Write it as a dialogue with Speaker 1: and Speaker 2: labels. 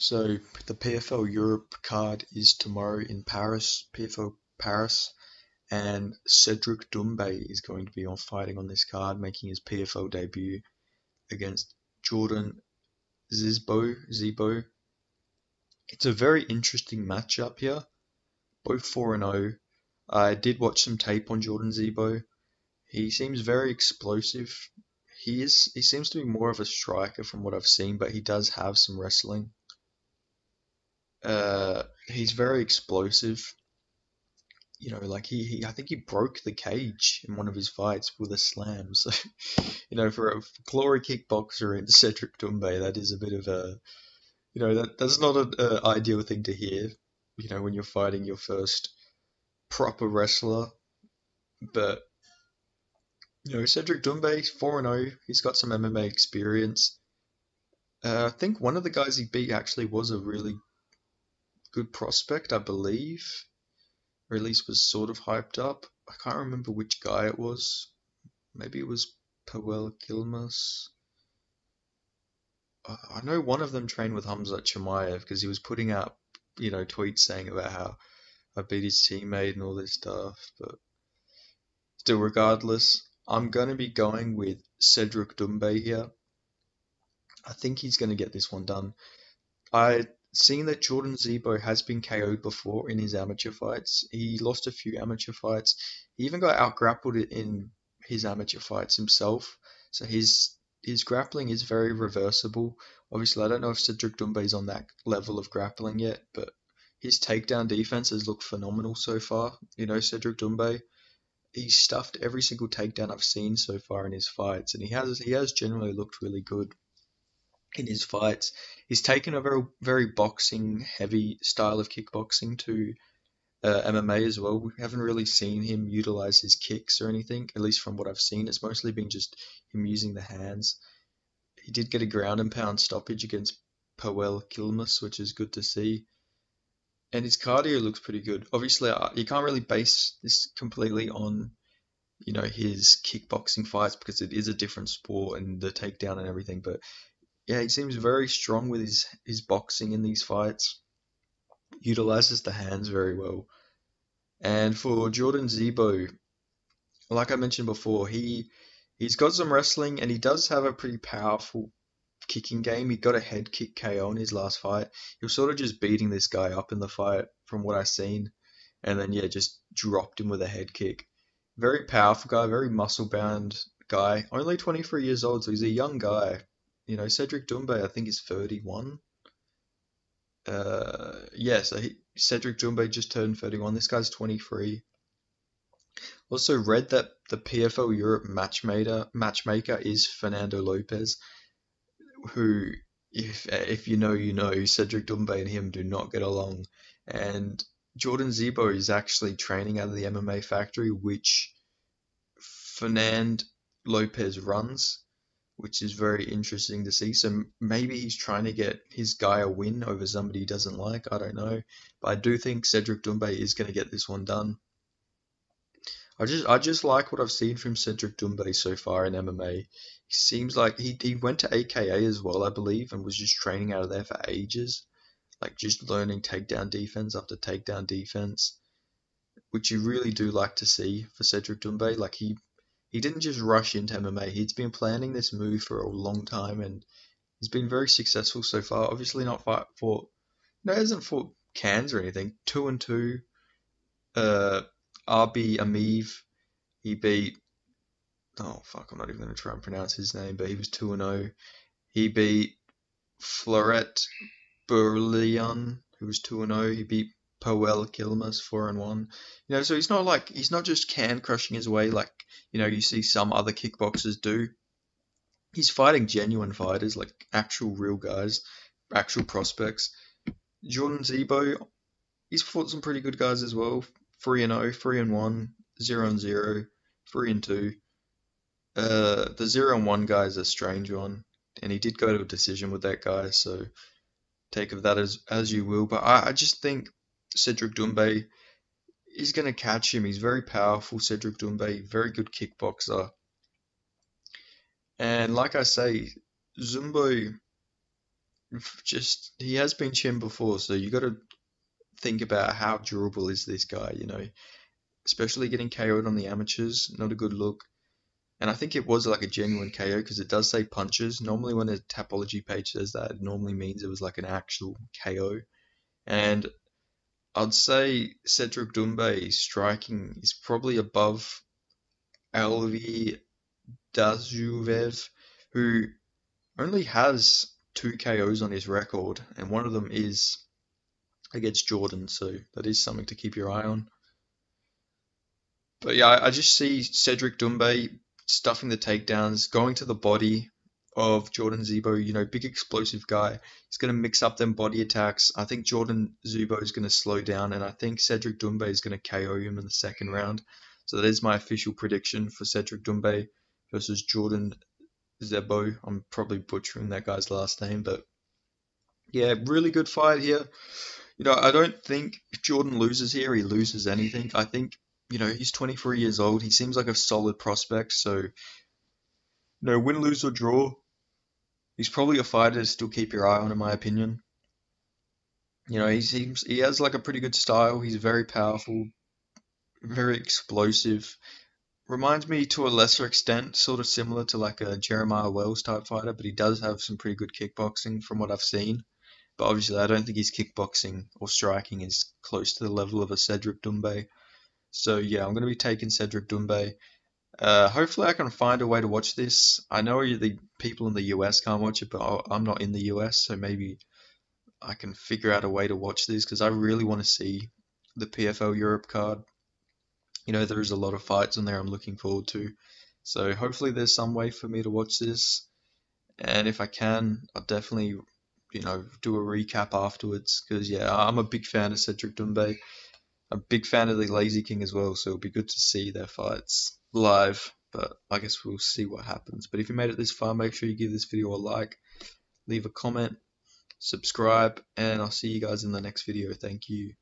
Speaker 1: So the PFL Europe card is tomorrow in Paris, PFL Paris, and Cedric Doumbe is going to be on fighting on this card, making his PFL debut against Jordan Zebo. It's a very interesting matchup here. Both 4-0. I did watch some tape on Jordan Zebo. He seems very explosive. He seems to be more of a striker from what I've seen, but he does have some wrestling. He's very explosive. Like I think he broke the cage in one of his fights with a slam. So, for a glory kickboxer in Cedric Doumbe, that is a bit of a, that's not an ideal thing to hear, when you're fighting your first proper wrestler. But, Cedric Doumbe, 4-0, he's got some MMA experience. I think one of the guys he beat actually was a really good prospect, I believe. Or at least was sort of hyped up. I can't remember which guy it was. Maybe it was Powell Kilmas. I know one of them trained with Hamza Chimaev because he was putting out, tweets saying about how I beat his teammate and all this stuff. But still, regardless, I'm going to be going with Cedric Doumbe here. I think he's going to get this one done. I seen that Jordan Zebo has been KO'd before in his amateur fights. He lost a few amateur fights. He even got out-grappled in his amateur fights himself. So his grappling is very reversible. Obviously, I don't know if Cedric Doumbe is on that level of grappling yet, but his takedown defense has looked phenomenal so far. Cedric Doumbe, he's stuffed every single takedown I've seen so far in his fights, and he has generally looked really good in his fights. He's taken a very, very boxing heavy style of kickboxing to MMA as well. We haven't really seen him utilize his kicks or anything, at least from what I've seen. It's mostly been just him using the hands. He did get a ground and pound stoppage against Powell Kilmas, which is good to see. And his cardio looks pretty good. Obviously, you can't really base this completely on, his kickboxing fights because it is a different sport and the takedown and everything. But yeah, he seems very strong with his boxing in these fights. Utilizes the hands very well. And for Jordan Zebo, like I mentioned before, he's got some wrestling and he does have a pretty powerful kicking game. He got a head kick KO in his last fight. He was sort of just beating this guy up in the fight from what I've seen. And then yeah, just dropped him with a head kick. Very powerful guy, very muscle bound guy. Only 23 years old, so he's a young guy. Cedric Doumbe, I think, is 31. Yeah, so Cedric Doumbe just turned 31. This guy's 23. Also read that the PFL Europe matchmaker is Fernando Lopez, who, if you know, Cedric Doumbe and him do not get along. And Jordan Zebo is actually training out of the MMA factory, which Fernand Lopez runs, which is very interesting to see. So maybe he's trying to get his guy a win over somebody he doesn't like. I don't know. But I do think Cedric Doumbe is going to get this one done. I just like what I've seen from Cedric Doumbe so far in MMA. He seems like he went to AKA as well, I believe, and was just training out of there for ages. Like just learning takedown defense after takedown defense, which you really do like to see for Cedric Doumbe. Like he didn't just rush into MMA. He's been planning this move for a long time, and he's been very successful so far. Obviously, not he hasn't fought cans or anything. 2-2. RB Amiv, he beat. Oh fuck, I'm not even gonna try and pronounce his name, but he was 2-0. He beat Floret Burlion, who was 2-0. He beat Powell Kilmas 4-1. So he's not just can crushing his way like you see some other kickboxers do. He's fighting genuine fighters, like actual real guys, actual prospects. Jordan Zebo, he's fought some pretty good guys as well. 3-0, 3-1, 0-0, 3-2. The 0-1 guy is a strange one, and he did go to a decision with that guy, so take of that as you will. But I just think Cedric Doumbe is going to catch him. He's very powerful, Cedric Doumbe, very good kickboxer. And like I say, Zumbo, just he has been chinned before, so you got to think about how durable is this guy, especially getting KO'd on the amateurs, not a good look. And I think it was like a genuine KO because it does say punches. Normally, when a Tapology page says that, it normally means it was like an actual KO. And I'd say Cedric Doumbe striking is probably above Elvi Dazuvev, who only has two KOs on his record, and one of them is against Jordan, so that is something to keep your eye on. But yeah, I just see Cedric Doumbe stuffing the takedowns, going to the body of Jordan Zebo, big explosive guy. He's going to mix up them body attacks. I think Jordan Zebo is going to slow down, and I think Cedric Doumbe is going to KO him in the second round. So that is my official prediction for Cedric Doumbe versus Jordan Zebo. I'm probably butchering that guy's last name, but yeah, really good fight here. I don't think if Jordan loses here, he loses anything. I think, he's 23 years old. He seems like a solid prospect. So, win, lose, or draw, he's probably a fighter to still keep your eye on, in my opinion. He has like a pretty good style. He's very powerful, very explosive. Reminds me to a lesser extent, sort of similar to like a Jeremiah Wells type fighter, but he does have some pretty good kickboxing from what I've seen. But obviously, I don't think his kickboxing or striking is close to the level of a Cedric Doumbe. So yeah, I'm going to be taking Cedric Doumbe. Hopefully, I can find a way to watch this. I know the people in the US can't watch it, but I'm not in the US, so maybe I can figure out a way to watch this because I really want to see the PFL Europe card. There's a lot of fights on there I'm looking forward to. So hopefully, there's some way for me to watch this. And if I can, I'll definitely, do a recap afterwards because yeah, I'm a big fan of Cedric Doumbe. I'm a big fan of the Lazy King as well, so it'll be good to see their fights live. But I guess we'll see what happens. But if you made it this far, make sure you give this video a like, leave a comment, subscribe, and I'll see you guys in the next video. Thank you.